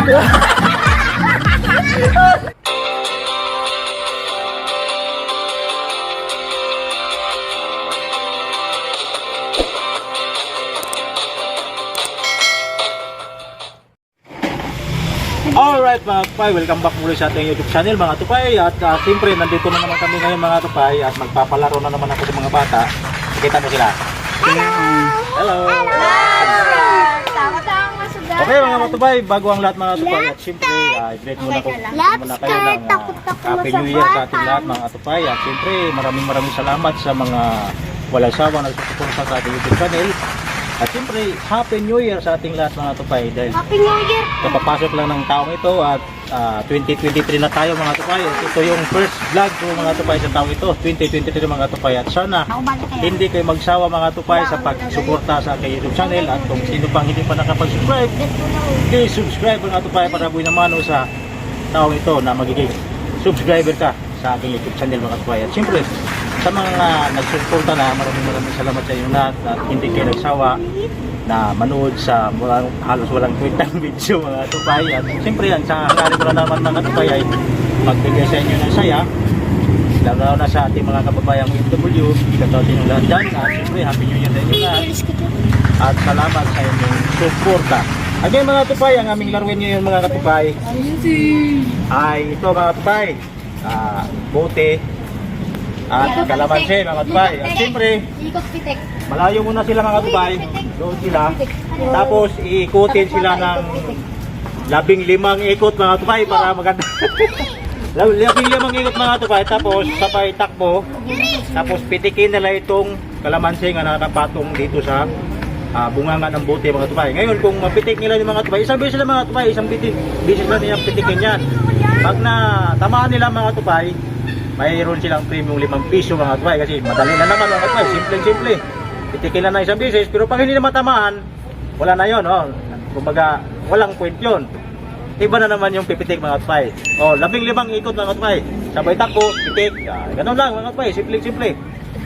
Alright mga tupay, welcome back muli sa ating YouTube channel mga tupay. At siyempre nandito na naman kami ngayon mga tupay. At magpapalaro na naman ako sa mga bata. Nakita mo sila. Hello! Okay mga matubay, bago ang lahat mga tupay. At siyempre, i-greet muna kayo ng Happy New Year sa ating lahat mga tupay. At siyempre, maraming salamat sa mga walang sawang nagsusuporta sa ating YouTube channel. At siyempre, Happy New Year sa ating lahat mga tupay. Dahil Happy New Year! kapapasok lang ng taong ito at 2023 na tayo mga tupay. Ito yung first vlog ko mga tupay sa taong ito, 2023 mga tupay. At sana hindi kayo magsawa mga tupay sa pagsuporta sa aking YouTube channel. At kung sino pang hindi pa nakapag-subscribe, please subscribe mga tupay para buhay naman sa taong ito na magiging subscriber ka sa aking YouTube channel mga tupay. At siyempre, sa mga nagsuporta na maraming salamat sa inyo lahat at hindi kayo nagsawa na manood sa halos walang kwentang video mga tupay. At siyempre ang hangarin ko na naman mga tupay ay magbigay sa inyo ng saya lalo na sa ating mga kababayang OFW. Ikataw sa inyo lahat dyan at siyempre Happy New Year sa inyo lahat at salamat sa inyong suporta. Again mga tupay, ang aming laruin ngayon mga katupay ay ito mga tupay, bote at kalamansi mga tupay. At siyempre malayo muna sila mga tupay, doon sila, tapos iikutin sila ng 15 ikot mga tupay para maganda. 15 ikot mga tupay, tapos sabay takbo, tapos pitikin nila itong kalamansi nga nakapatong dito sa bunganga ng bote mga tupay. Ngayon kung mapitik nila yung mga tupay, isang beses lang mga tupay, isang beses lang nila pitikin yan. Pag na tamaan nila mga tupay, mayroon silang premium 5 piso mga tupay, kasi madali na naman mga tupay, simple. Pitikin lang na isang beses, pero pag hindi na matamaan, wala na yun, oh. Kumbaga, walang point yun. Iba na naman yung pipitik mga tupay. Oh, 15 ikot mga tupay, sabay takbo, pitik, ganun lang mga tupay, simple.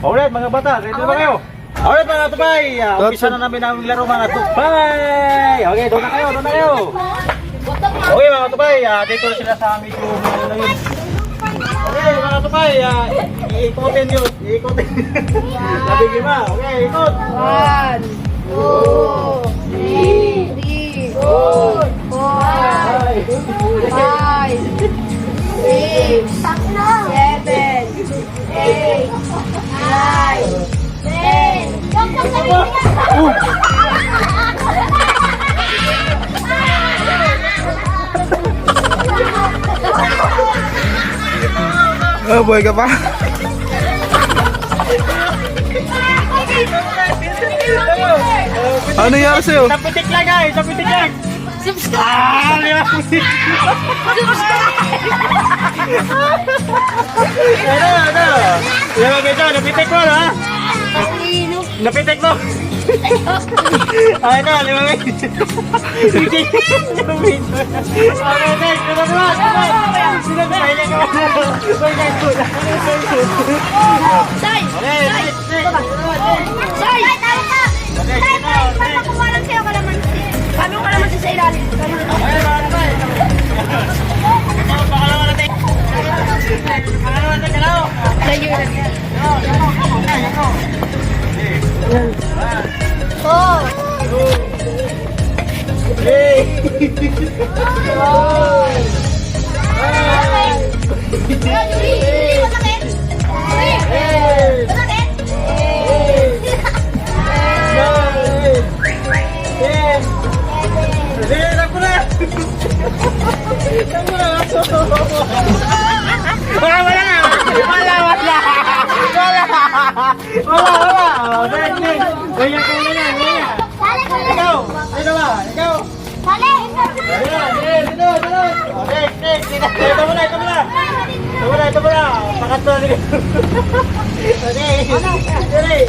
Alright mga bata, ready ba kayo? Alright mga tupay, umpisa na namin ang laro mga tupay. Okay, doon na kayo. Okay mga tupay, dito sila sa medyo okay mga tupay, iikotin yun, Labing 5, okay, ikot. 1, 2, 3, 4, 5, 6, 7, 8, 9, 10. Oh, boy ka pa? Ano nangyari sa'yo? Sapitik lang guys, sapitik lang. Subscribe! Ano? Limang ito, napitik mo ha? Napitik mo? Ay na, 5 ito. Pitik. Okay, next, naman. Sinagpahilan ka. Say! Papakuha lang sa'yo kalamansi. Paano kalamansi sa ilalim? Ito muna. Pakatlo rin. Okay.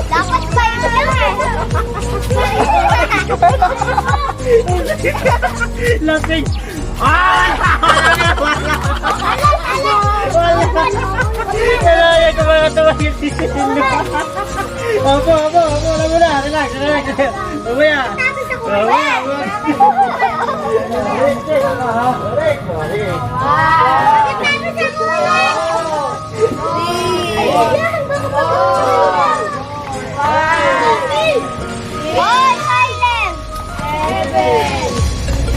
Dapat pa yun. Lasing. Ah! Wala. Wala yan kung mga tuwag yung sisilyo. Opo. Wala mo na. Relax. Mamaya.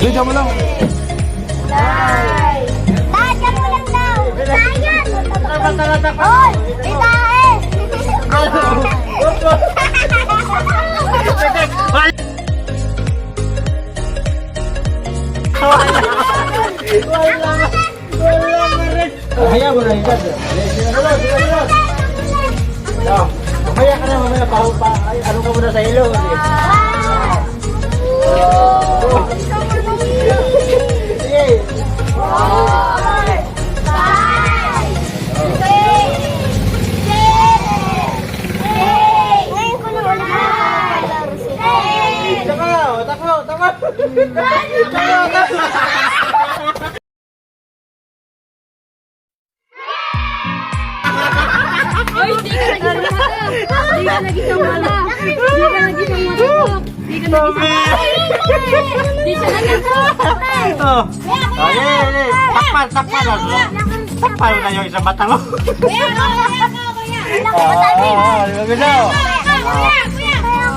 Diyan mo lang. Kaya mo na ito. Mamaya ka na, mamaya pa. Ano ka muna sa ilo? Oy, di ka nagisang mata. Di ka nagisang mata. Di ka nagisang mata. Di ka nagisang. Di ka nagisang. Oh. Ay. Takpan na. Takpan na yung isang mata mo.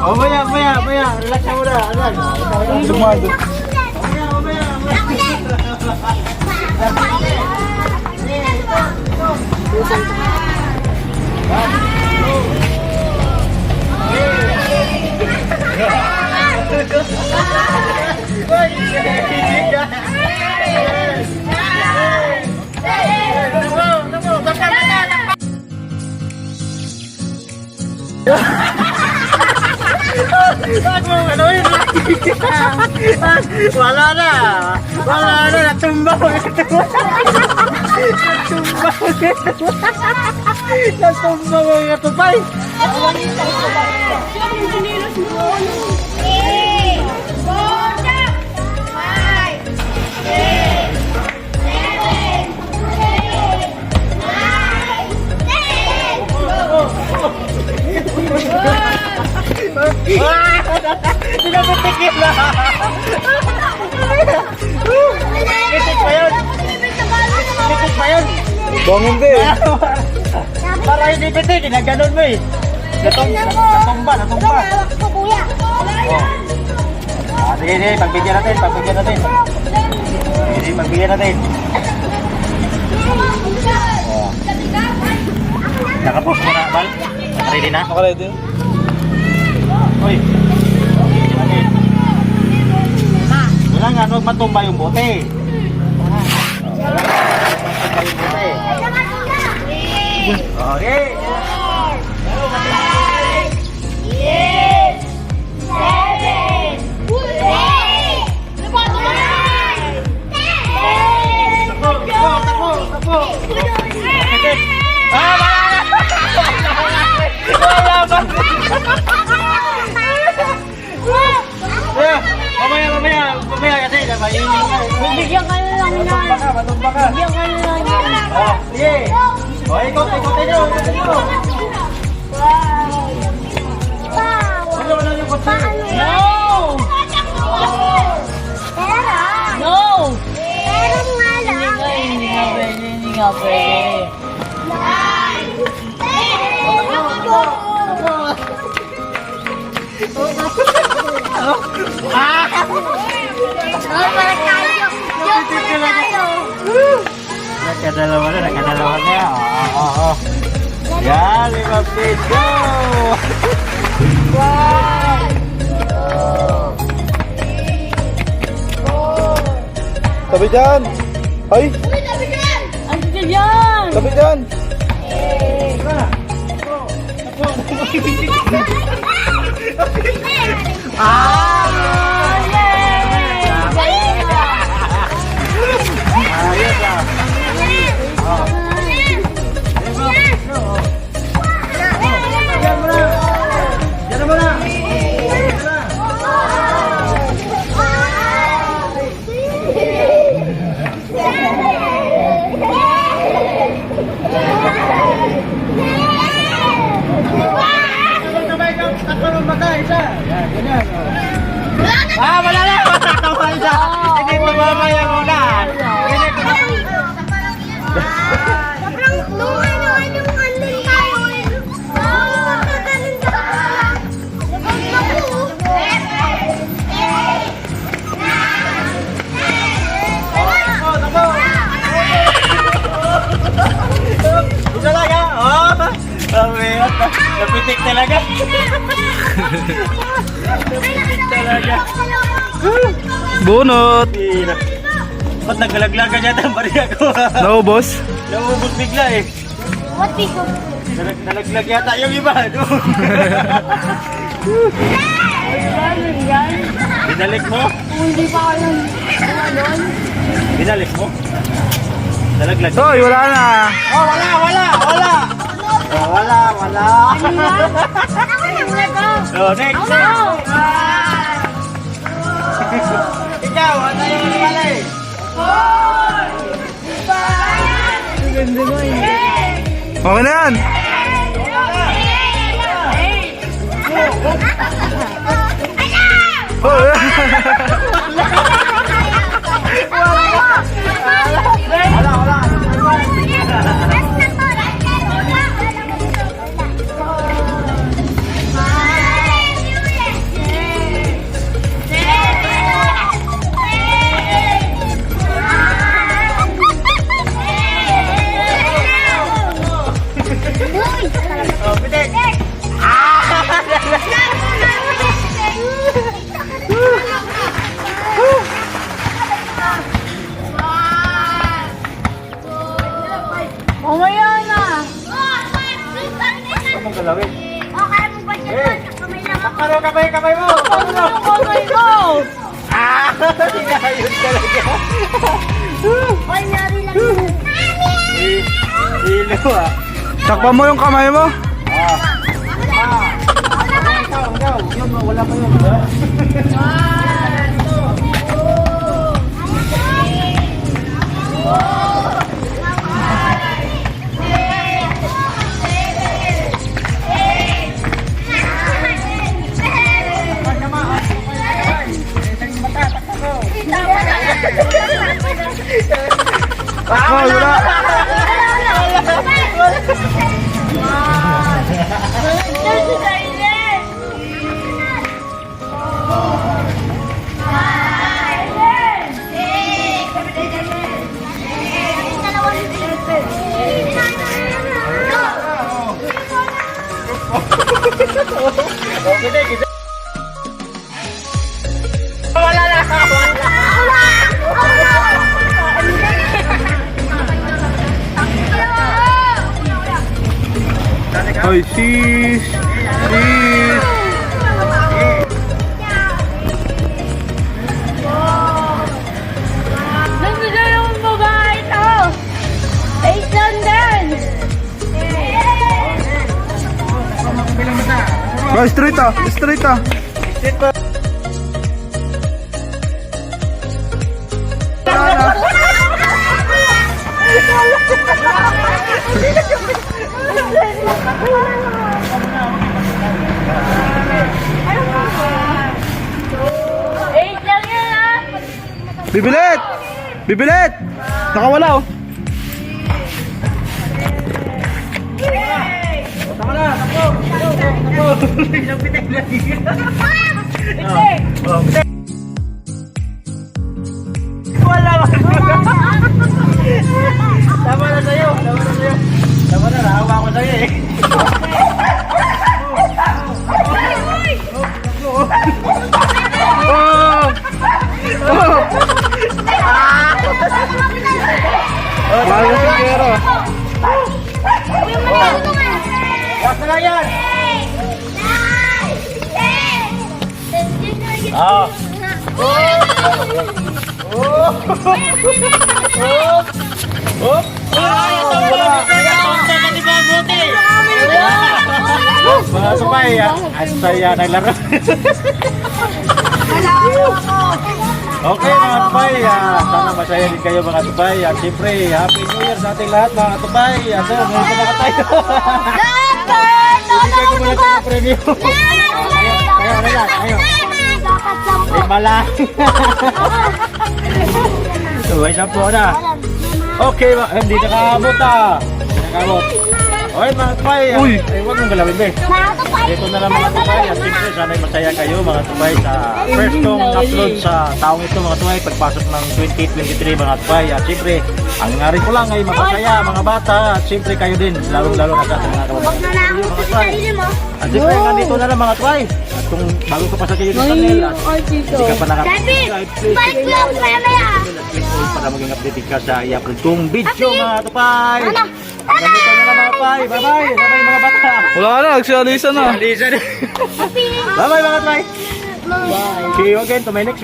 Mamaya. Relax ka muna. Lumado. Wala na, natumba mo. Natumba mo yung katupay. Pinapitikit na. Pitik pa yun. Bong hindi. Para hindi pitik, ginaganon mo eh. Natumba. Sige, pagbigyan natin. Pagbigyan natin. Nakapost mo na, Bal? Ready na? Naka-ready. Uy. Kailangan huwag matumba yung bote. Okay. Takbo. Wala ba? Mamaya kasi nabayin mo ka. Bigyan ka na lang yan. Matumba ka. Bigyan ka na lang yan. Oh, sige. Oh, ikotin nyo. Ano yung kotse? No! No! Hindi nga pwede. Nakadalawa na. Oo. Yan, 5 piso. Tabi dyan. Ay, Ano ka dyan? tabi dyan. Ayos ah. Diyan mo na. isa. Yan, ganyan. Ah, wala na. Wala isa. Hindi pa mamaya muna. Hindi pa Sobrang tunay na andun tayo. Magkakaroon ka pa. Isa lang ha? Oh! Napitik talaga. Napitik talaga. Bunot! Tira. Ba't naglalaglagan yata ang bariya ko? Naubos? Naubos bigla eh. What is it? Nalaglag yata yung iba. Binalik mo? Hindi pa alam. Ano? Binalik mo? Nalaglag. Hoy, wala na! Oh, wala! Oh, wala! Ako na. Oh, next! Ikaw, ano yung malay? Okay na yan! Oh, Oh, pitik! Mamaya na. Huwag mong galawin. Kaya mo ba siya doon? Kamay lang ako. Ano, kamay mo! Kamay mo. Ah! Hinayos talaga. Kunyari lang yun. Ilo ah. takpan mo yung kamay mo. Ikaw. Yun, wala pa yun. Hoy, wala! Hoy, sis! Sis! Nagbigay yung babae ito. 800. Hoy, straight ah! Straight ah! Wala na. Eight lang yan ah. Bibilit! Bibilit! Nakawala oh! Tama na, takbo! Pitik lagi. Oh, pitik! Wala ba? Tama na sa'yo. Tama na, nahawa ko sa'yo eh. Oh! Oh! Mahal na si Kero. Gas na lang yan! Ah. Mga supay, saya naglaro. Okay mga tupay, sana masaya din kayo mga tupay. At siyempre, Happy New Year sa ating lahat mga tupay. So, ngayon pa na tayo. Bigay ko muna ito ng premyo. Ayaw, ano yan? Ayaw. Dapat 10. Lima lang. Sabay na po na. Okay, hindi nakaabot ah. Hindi nakaabot. Okay mga tupay. Uy. Ay, huwag mong galawin be. Dito na lang mga tupay. At siyempre sana'y masaya kayo mga tupay sa first kong upload sa taong ito mga tupay. Pagpasok ng 2023 mga tupay. At siyempre, ang ngarin ko lang ay mapasaya mga bata. At siyempre kayo din. Lalo-lalo na sa mga kababayan. Mga tupay. At siyempre, nandito na lang mga tupay. At kung bago ka pa sa kayo sa channel at hindi ka pa nakapag-subscribe, please Balik mo lang mamaya. click all para maging updated ka sa i-upload kong video mga tupay. Hanggang dito na lang mga tupay. Bye-bye. Bye-bye mga bata. Wala na, nagsialisa na. Bye-bye mga tupay. See you again to my next